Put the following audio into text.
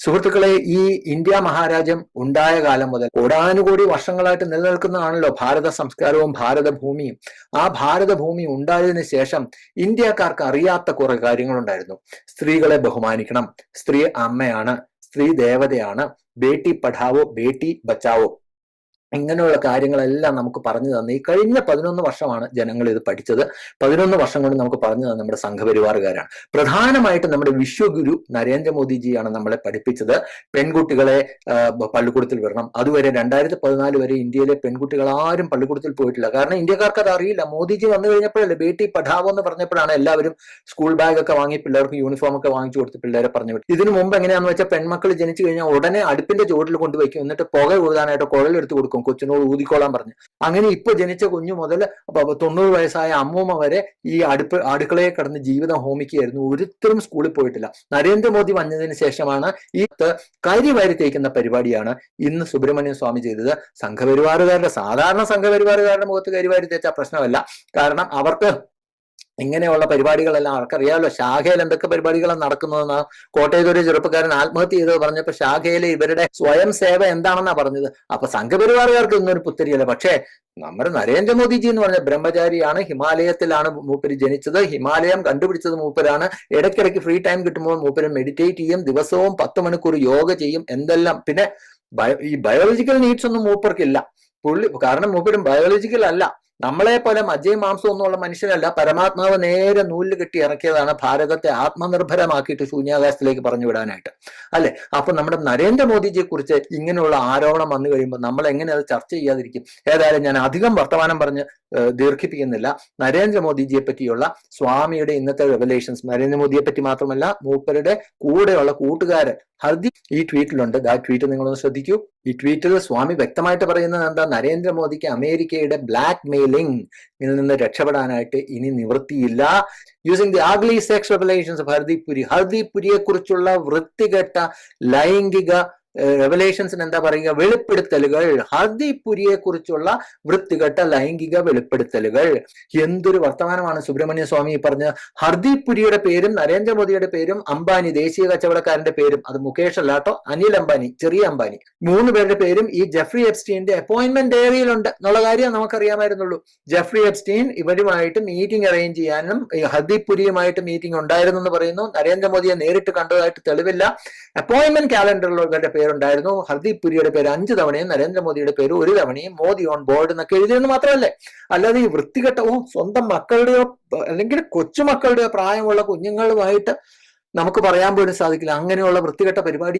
സുഹൃത്തുക്കളെ, ഈ ഇന്ത്യ മഹാരാജ്യം ഉണ്ടായ കാലം മുതൽ കോടാനുകോടി വർഷങ്ങളായിട്ട് നിലനിൽക്കുന്നതാണല്ലോ ഭാരത സംസ്കാരവും ഭാരതഭൂമിയും. ആ ഭാരതഭൂമി ഉണ്ടായതിനു ശേഷം ഇന്ത്യക്കാർക്ക് അറിയാത്ത കുറെ കാര്യങ്ങളുണ്ടായിരുന്നു. സ്ത്രീകളെ ബഹുമാനിക്കണം, സ്ത്രീ അമ്മയാണ്, സ്ത്രീ ദേവതയാണ്, ബേട്ടി പഠാവോ ബേട്ടി ബച്ചാവോ, ഇങ്ങനെയുള്ള കാര്യങ്ങളെല്ലാം നമുക്ക് പറഞ്ഞു തന്നെ ഈ കഴിഞ്ഞ 11 വർഷമാണ് ജനങ്ങൾ ഇത് പഠിച്ചത്. 11 വർഷം കൊണ്ട് നമുക്ക് പറഞ്ഞു തന്നെ നമ്മുടെ സംഘപരിവാറുകാരാണ്. പ്രധാനമായിട്ടും നമ്മുടെ വിശ്വഗുരു നരേന്ദ്രമോദിജിയാണ് നമ്മളെ പഠിപ്പിച്ചത്. പെൺകുട്ടികളെ പള്ളിക്കൂടത്തിൽ വിടണം. അതുവരെ 2014 വരെ ഇന്ത്യയിലെ പെൺകുട്ടികൾ ആരും പള്ളിക്കൂടത്തിൽ പോയിട്ടില്ല. കാരണം ഇന്ത്യക്കാർക്ക് അത് അറിയില്ല. മോദിജി വന്നു കഴിഞ്ഞപ്പോഴല്ലേ ബേട്ടി പഠാവോ എന്ന് പറഞ്ഞപ്പോഴാണ് എല്ലാവരും സ്കൂൾ ബാഗ് ഒക്കെ വാങ്ങി പിള്ളേർക്ക് യൂണിഫോം ഒക്കെ വാങ്ങിച്ചു കൊടുത്ത് പിള്ളേരെ പറഞ്ഞു വിട്ടു. ഇതിനു മുമ്പ് എങ്ങനെയാണെന്ന് വെച്ചാൽ പെൺമക്കൾ ജനിച്ചു കഴിഞ്ഞാൽ ഉടനെ അടുപ്പിന്റെ ചുവട്ടിൽ കൊണ്ടുവയ്ക്കും, എന്നിട്ട് പുക ഊതാനായിട്ട് കുഴലെടുത്ത് കൊടുക്കും, കൊച്ചിനോട് ഊതിക്കോളാൻ പറഞ്ഞു. അങ്ങനെ ഇപ്പൊ ജനിച്ച കുഞ്ഞു മുതൽ 90 വയസ്സായ അമ്മൂമ്മ വരെ ഈ അടുക്കളയെ കിടന്ന് ജീവിതം ഹോമിക്കുകയായിരുന്നു. ഒരുത്തരും സ്കൂളിൽ പോയിട്ടില്ല. നരേന്ദ്രമോദി വന്നതിന് ശേഷമാണ് ഈ കരി വാരി തേക്കുന്ന പരിപാടിയാണ് ഇന്ന് സുബ്രഹ്മണ്യം സ്വാമി ചെയ്തത്. സാധാരണ സംഘപരിവാറുകാരുടെ മുഖത്ത് കരിവാരി തേച്ച പ്രശ്നമല്ല. കാരണം അവർക്ക് ഇങ്ങനെയുള്ള പരിപാടികളെല്ലാം അവർക്കറിയാമല്ലോ. ശാഖയിൽ എന്തൊക്കെ പരിപാടികളാണ് നടക്കുന്നതെന്ന് കോട്ടയത്ത് ഒരു ചെറുപ്പക്കാരൻ ആത്മഹത്യ ചെയ്തത് പറഞ്ഞപ്പോൾ ശാഖയിലെ ഇവരുടെ സ്വയം സേവ എന്താണെന്നാ പറഞ്ഞത്. അപ്പൊ സംഘപരിവാറുകാർക്ക് ഇന്നൊരു പുത്തരിയല്ല. പക്ഷേ നമ്മുടെ നരേന്ദ്രമോദിജി എന്ന് പറഞ്ഞ ബ്രഹ്മചാരിയാണ്. ഹിമാലയത്തിലാണ് മൂപ്പര് ജനിച്ചത്. ഹിമാലയം കണ്ടുപിടിച്ചത് മൂപ്പരാണ്. ഇടയ്ക്കിടയ്ക്ക് ഫ്രീ ടൈം കിട്ടുമ്പോൾ മൂപ്പര് മെഡിറ്റേറ്റ് ചെയ്യും. ദിവസവും 10 മണിക്കൂർ യോഗ ചെയ്യും. എന്തെല്ലാം. പിന്നെ ഈ ബയോളജിക്കൽ നീഡ്സ് ഒന്നും മൂപ്പർക്കില്ല. കാരണം മൂപ്പരും ബയോളജിക്കൽ അല്ല. നമ്മളെ പോലെ മജ്ജയും മാംസവും ഒന്നുമുള്ള മനുഷ്യനല്ല. പരമാത്മാവ് നേരെ നൂലിൽ കെട്ടി ഇറക്കിയതാണ് ഭാരതത്തെ ആത്മനിർഭരമാക്കിയിട്ട് ശൂന്യാകാശത്തിലേക്ക് പറഞ്ഞു വിടാനായിട്ട്, അല്ലെ? അപ്പൊ നമ്മുടെ നരേന്ദ്രമോദിജിയെ കുറിച്ച് ഇങ്ങനെയുള്ള ആരോപണം വന്നു കഴിയുമ്പോൾ നമ്മൾ എങ്ങനെ അത് ചർച്ച ചെയ്യാതിരിക്കും? ഏതായാലും ഞാൻ അധികം വർത്തമാനം പറഞ്ഞ് ദീർഘിപ്പിക്കുന്നില്ല. നരേന്ദ്രമോദിജിയെ പറ്റിയുള്ള സ്വാമിയുടെ ഇന്നത്തെ റെവലേഷൻസ്, നരേന്ദ്രമോദിയെ പറ്റി മാത്രമല്ല മൂപ്പരുടെ കൂടെയുള്ള കൂട്ടുകാരൻ ഹർദീപ് ഈ ട്വീറ്റിലുണ്ട്. ആ ട്വീറ്റ് നിങ്ങളൊന്ന് ശ്രദ്ധിക്കൂ. ഈ ട്വീറ്റിൽ സ്വാമി വ്യക്തമായിട്ട് പറയുന്നത് എന്താ? നരേന്ദ്രമോദിക്ക് അമേരിക്കയുടെ ബ്ലാക്ക് മെയിലിംഗ് നിന്ന് രക്ഷപ്പെടാനായിട്ട് ഇനി നിവൃത്തിയില്ല. Using the ugly sex revelations of Hardeep Puri. Hardeep പുരിയെ കുറിച്ചുള്ള വൃത്തികെട്ട ലൈംഗിക റെവലേഷൻസിന് എന്താ പറയുക? വെളിപ്പെടുത്തലുകൾ. ഹർദീപ് പുരിയെ കുറിച്ചുള്ള വൃത്തികെട്ട ലൈംഗിക വെളിപ്പെടുത്തലുകൾ. എന്തൊരു വർത്തമാനമാണ് സുബ്രഹ്മണ്യ സ്വാമി പറഞ്ഞ. ഹർദീപ് പുരിയുടെ പേരും നരേന്ദ്രമോദിയുടെ പേരും അംബാനി ദേശീയ കച്ചവടക്കാരന്റെ പേരും, അത് മുകേഷ് അല്ലാട്ടോ, അനിൽ അംബാനി, ചെറിയ അംബാനി, 3 പേരുടെ പേരും ഈ ജെഫ്രി എപ്സ്റ്റീന്റെ അപ്പോയിന്റ്മെന്റ് ഡയറിയിലുണ്ട് എന്നുള്ള കാര്യം നമുക്കറിയാമായിരുന്നുള്ളൂ. ജെഫ്രി എപ്സ്റ്റീൻ ഇവരുമായിട്ട് മീറ്റിംഗ് അറേഞ്ച് ചെയ്യാനും ഹർദീപ് പുരിയുമായിട്ട് മീറ്റിംഗ് ഉണ്ടായിരുന്നു എന്ന് പറയുന്നു. നരേന്ദ്രമോദിയെ നേരിട്ട് കണ്ടതായിട്ട് തെളിവില്ല. അപ്പോയിന്റ്മെന്റ് കാലണ്ടറിൽ ഇവരുടെ പേരുണ്ടായിരുന്നു. ഹർദീപ് പുരിയുടെ പേര് 5 തവണയും നരേന്ദ്രമോദിയുടെ പേര് 1 തവണയും മോദി ഓൺ ബോർഡ് എന്നൊക്കെ എഴുതിയെന്ന് മാത്രമല്ലേ. അല്ലാതെ ഈ വൃത്തികെട്ടവും സ്വന്തം മക്കളുടെയോ അല്ലെങ്കിൽ കൊച്ചുമക്കളുടെയോ പ്രായമുള്ള കുഞ്ഞുങ്ങളുമായിട്ട് നമുക്ക് പറയാൻ പോലും സാധിക്കില്ല. അങ്ങനെയുള്ള വൃത്തികെട്ട പരിപാടി